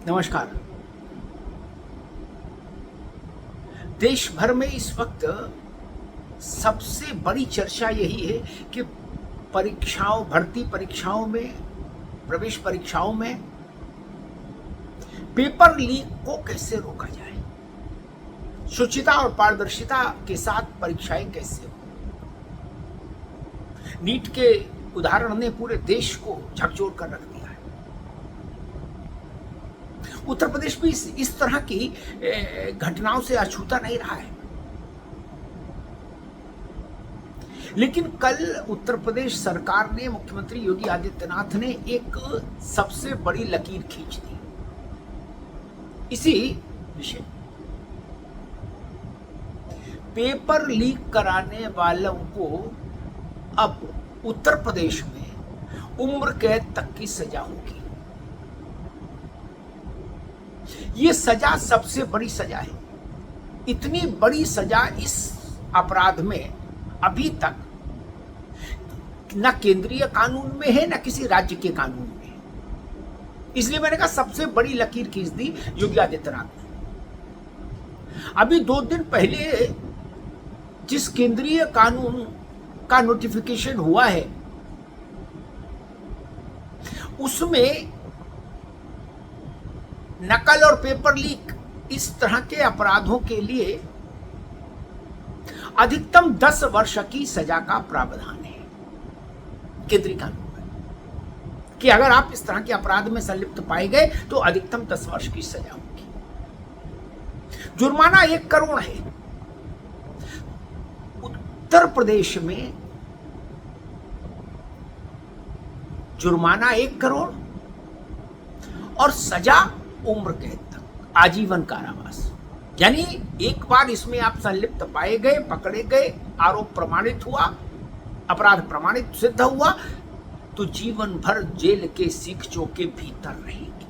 नमस्कार। देश भर में इस वक्त सबसे बड़ी चर्चा यही है कि भर्ती परीक्षाओं में, प्रवेश परीक्षाओं में पेपर लीक को कैसे रोका जाए, शुचिता और पारदर्शिता के साथ परीक्षाएं कैसे हो। नीट के उदाहरण ने पूरे देश को झकझोर कर रख दिया है। उत्तर प्रदेश भी इस तरह की घटनाओं से अछूता नहीं रहा है। लेकिन कल उत्तर प्रदेश सरकार ने, मुख्यमंत्री योगी आदित्यनाथ ने एक सबसे बड़ी लकीर खींच दी इसी विषय। पेपर लीक कराने वालों को अब उत्तर प्रदेश में उम्र कैद तक की सजा होगी। ये सजा सबसे बड़ी सजा है। इतनी बड़ी सजा इस अपराध में अभी तक न केंद्रीय कानून में है, न किसी राज्य के कानून में है। इसलिए मैंने कहा सबसे बड़ी लकीर खींच दी योगी आदित्यनाथ ने। अभी 2 दिन पहले जिस केंद्रीय कानून का नोटिफिकेशन हुआ है उसमें नकल और पेपर लीक इस तरह के अपराधों के लिए अधिकतम 10 वर्ष की सजा का प्रावधान है केंद्रीय कानून में, कि अगर आप इस तरह के अपराध में संलिप्त पाए गए तो अधिकतम 10 वर्ष की सजा होगी। जुर्माना 1 करोड़ है। उत्तर प्रदेश में जुर्माना 1 करोड़ और सजा उम्र कैद तक, आजीवन कारावास। यानी एक बार इसमें आप संलिप्त पाए गए, पकड़े गए, आरोप प्रमाणित हुआ, अपराध प्रमाणित सिद्ध हुआ तो जीवन भर जेल के सीखचों के भीतर रहेंगे।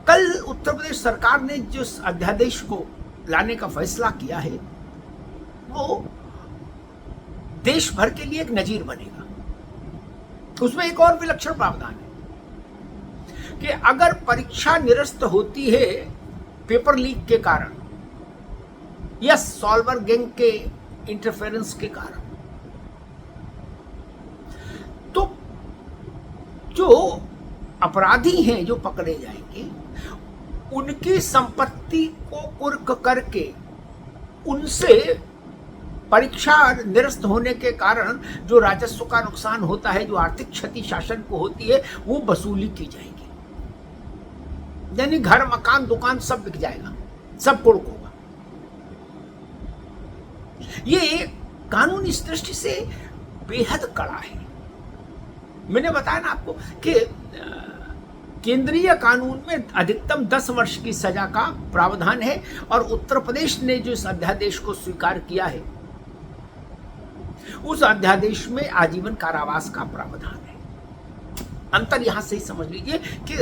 कल उत्तर प्रदेश सरकार ने जिस अध्यादेश को लाने का फैसला किया है वो देश भर के लिए एक नजीर बनेगा। उसमें एक और विलक्षण प्रावधान है कि अगर परीक्षा निरस्त होती है पेपर लीक के कारण या सॉल्वर गैंग के इंटरफेरेंस के कारण, तो जो अपराधी हैं जो पकड़े जाएंगे उनकी संपत्ति को कुर्क करके उनसे परीक्षा निरस्त होने के कारण जो राजस्व का नुकसान होता है, जो आर्थिक क्षति शासन को होती है, वो वसूली की जाएगी। यानी घर, मकान, दुकान सब बिक जाएगा, सब कुर्क होगा। ये कानून इस दृष्टि से बेहद कड़ा है। मैंने बताया ना आपको कि केंद्रीय कानून में अधिकतम 10 वर्ष की सजा का प्रावधान है और उत्तर प्रदेश ने जो इस अध्यादेश को स्वीकार किया है उस अध्यादेश में आजीवन कारावास का प्रावधान है। अंतर यहां से ही समझ लीजिए कि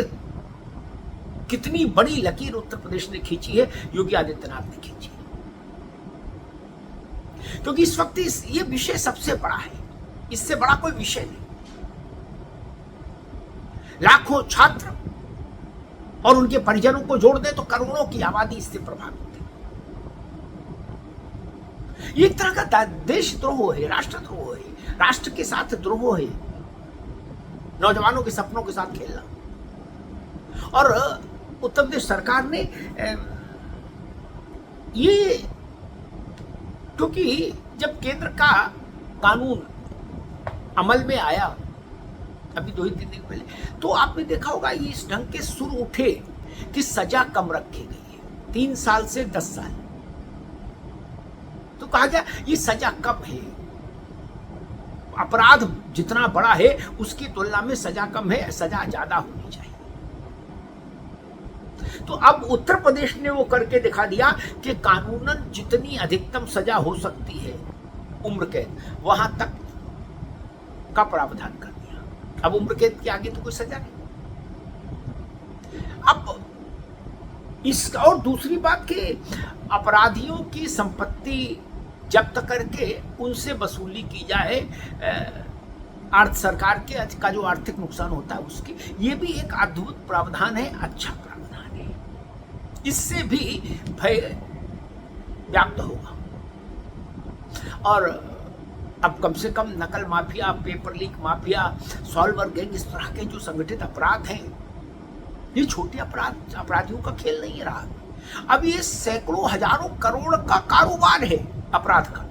कितनी बड़ी लकीर उत्तर प्रदेश ने खींची है, योगी आदित्यनाथ ने खींची है। क्योंकि इस वक्त ये विषय सबसे बड़ा है, इससे बड़ा कोई विषय नहीं। लाखों छात्र और उनके परिजनों को जोड़ दे तो करोड़ों की आबादी इससे प्रभावित है। ये एक तरह का देशद्रोह है, राष्ट्रद्रोह है, राष्ट्र के साथ द्रोह है, नौजवानों के सपनों के साथ खेलना। और उत्तर प्रदेश सरकार ने ये, क्योंकि जब केंद्र का कानून अमल में आया अभी 2-3 दिन पहले, तो आपने देखा होगा ये इस ढंग के सुर उठे कि सजा कम रखी गई है, 3 साल से 10 साल। तो कहा गया ये सजा कम है, अपराध जितना बड़ा है उसकी तुलना में सजा कम है, सजा ज्यादा होनी चाहिए। तो अब उत्तर प्रदेश ने वो करके दिखा दिया कि कानूनन जितनी अधिकतम सजा हो सकती है उम्र कैद, वहां तक का प्रावधान कर दिया। अब उम्र कैद के आगे तो कोई सजा नहीं। अब इस और दूसरी बात कि अपराधियों की संपत्ति जब्त करके उनसे वसूली की जाए, सरकार के का जो आर्थिक नुकसान होता है उसकी, ये भी एक अद्भुत प्रावधान है, अच्छा प्रावधान है। इससे भी भय व्याप्त होगा। और अब कम से कम नकल mafia, paper leak mafia, solver gang, इस तरह के जो संगठित अपराध हैं, ये छोटे अपराधियों का खेल नहीं रहा। अब ये सैकड़ों हजारों करोड़ का कारोबार है अपराध का।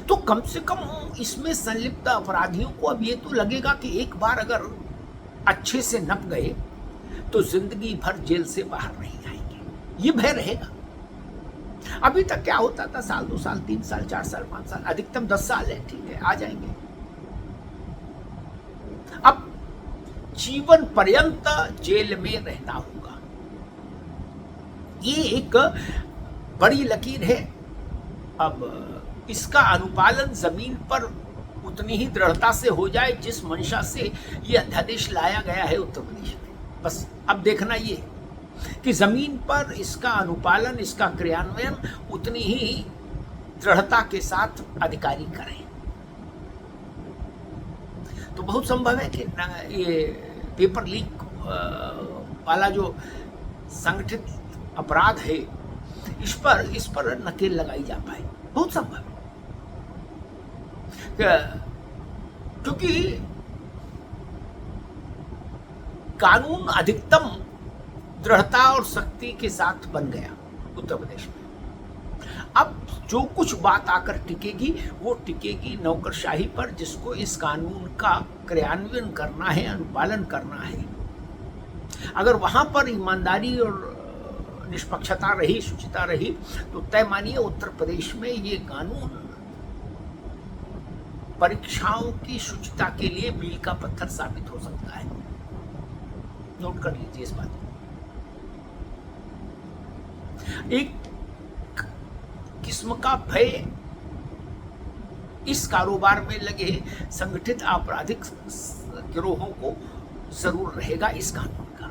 तो कम से कम इसमें संलिप्त अपराधियों को अब ये तो लगेगा कि एक बार अगर अच्छे से नप गए तो जिंदगी भर जेल से बाहर नहीं आएंगे, ये भय रहेगा। अभी तक क्या होता था, साल 2 साल 3 साल 4 साल 5 साल, अधिकतम 10 साल है, ठीक है, आ जाएंगे। अब जीवन पर्यंत जेल में रहना होगा, ये एक बड़ी लकीर है। अब इसका अनुपालन जमीन पर उतनी ही दृढ़ता से हो जाए जिस मंशा से ये अध्यादेश लाया गया है उत्तर प्रदेश में। बस अब देखना ये कि जमीन पर इसका अनुपालन, इसका क्रियान्वयन उतनी ही दृढ़ता के साथ अधिकारी करें। तो बहुत संभव है कि ये पेपर लीक वाला जो संगठित अपराध है, इस पर नकेल लगाई जा पाए, बहुत संभव है। क्योंकि कानून अधिकतम दृढ़ता और शक्ति के साथ बन गया उत्तर प्रदेश में। अब जो कुछ बात आकर टिकेगी वो टिकेगी नौकरशाही पर, जिसको इस कानून का क्रियान्वयन करना है, अनुपालन करना है। अगर वहां पर ईमानदारी और निष्पक्षता रही, शुचिता रही, तो तय मानिए उत्तर प्रदेश में ये कानून परीक्षाओं की शुचिता के लिए मील का पत्थर साबित हो सकता है। नोट कर लीजिए इस बात को। एक किस्म का भय इस कारोबार में लगे संगठित आपराधिक गिरोहों को जरूर रहेगा इस कानून का।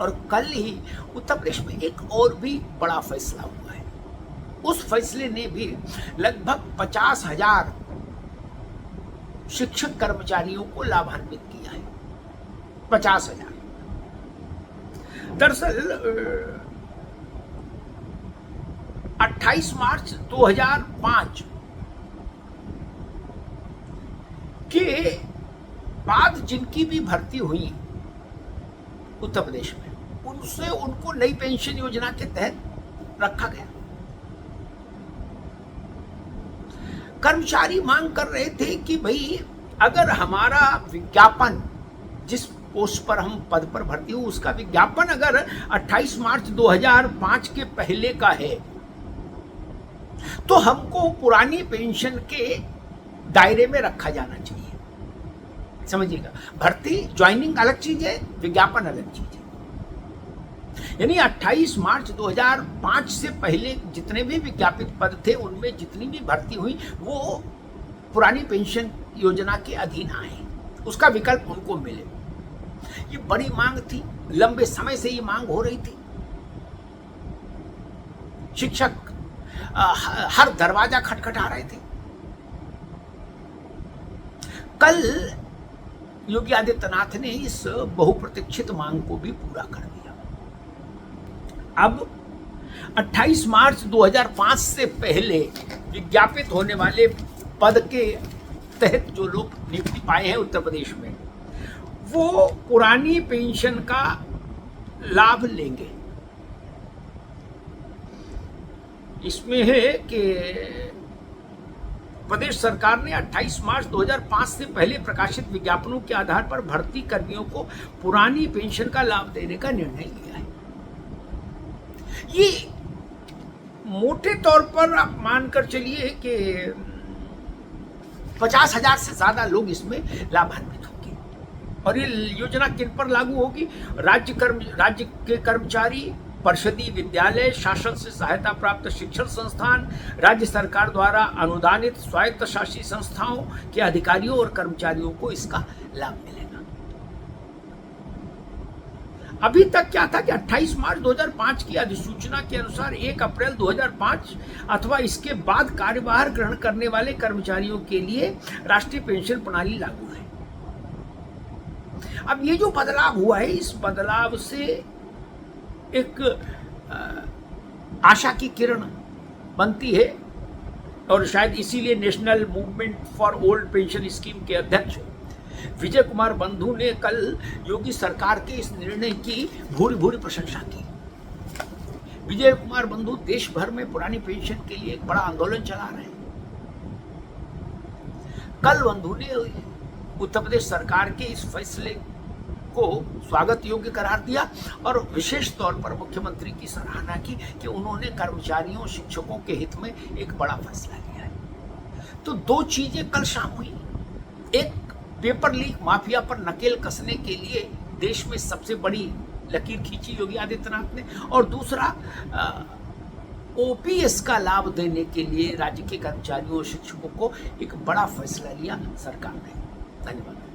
और कल ही उत्तर प्रदेश में एक और भी बड़ा फैसला हुआ है। उस फैसले ने भी लगभग 50,000 शिक्षक कर्मचारियों को लाभान्वित किया है। 50,000। दरअसल 28 मार्च 2005 के बाद जिनकी भी भर्ती हुई उत्तर प्रदेश में, उनसे उनको नई पेंशन योजना के तहत रखा गया। कर्मचारी मांग कर रहे थे कि भाई अगर हमारा विज्ञापन, जिस पोस्ट पर हम पद पर भर्ती हो, उसका विज्ञापन अगर 28 मार्च 2005 के पहले का है तो हमको पुरानी पेंशन के दायरे में रखा जाना चाहिए। समझिएगा, भर्ती ज्वाइनिंग अलग चीज है, विज्ञापन अलग चीज है। यानी 28 मार्च 2005 से पहले जितने भी विज्ञापित पद थे, उनमें जितनी भी भर्ती हुई वो पुरानी पेंशन योजना के अधीन आए, उसका विकल्प उनको मिले। ये बड़ी मांग थी, लंबे समय से ये मांग हो रही थी। शिक्षक हर दरवाजा खटखटा रहे थे। कल योगी आदित्यनाथ ने इस बहुप्रतीक्षित मांग को भी पूरा कर दिया। अब 28 मार्च 2005 से पहले विज्ञापित होने वाले पद के तहत जो लोग नियुक्ति पाए हैं उत्तर प्रदेश में, वो पुरानी पेंशन का लाभ लेंगे। इसमें है कि प्रदेश सरकार ने 28 मार्च 2005 से पहले प्रकाशित विज्ञापनों के आधार पर भर्ती कर्मियों को पुरानी पेंशन का लाभ देने का निर्णय लिया है। ये मोटे तौर पर आप मानकर चलिए कि 50,000 से ज्यादा लोग इसमें लाभान्वित होंगे। और ये योजना किन पर लागू होगी? राज्य के कर्मचारी, परिषदीय विद्यालय, शासन से सहायता प्राप्त शिक्षण संस्थान, राज्य सरकार द्वारा अनुदानित स्वायत्त शासी संस्थाओं के अधिकारियों और कर्मचारियों को इसका लाभ मिलेगा। अभी तक क्या था कि 28 मार्च 2005 की अधिसूचना के अनुसार 1 अप्रैल 2005 अथवा इसके बाद कार्यभार ग्रहण करने वाले कर्मचारियों के लिए राष्ट्रीय पेंशन प्रणाली लागू है। अब ये जो बदलाव हुआ है, इस बदलाव से एक आशा की किरण बनती है और शायद इसीलिए national movement for old pension scheme के अध्यक्ष विजय कुमार बंधु ने कल योगी सरकार के इस निर्णय की भूरी भूरी प्रशंसा की। विजय कुमार बंधु देश भर में पुरानी पेंशन के लिए एक बड़ा आंदोलन चला रहे हैं। कल बंधु ने उत्तर प्रदेश सरकार के इस फैसले को स्वागत योग्य करार दिया और विशेष तौर पर मुख्यमंत्री की सराहना की कि उन्होंने कर्मचारियों शिक्षकों के हित में एक बड़ा फैसला लिया है। तो दो चीजें कल शाम हुई। एक, पेपर लीक माफिया पर नकेल कसने के लिए देश में सबसे बड़ी लकीर खींची योगी आदित्यनाथ ने, और दूसरा ओपीएस का लाभ देने के लिए राज्य के कर्मचारियों और शिक्षकों को एक बड़ा फैसला लिया सरकार ने। धन्यवाद।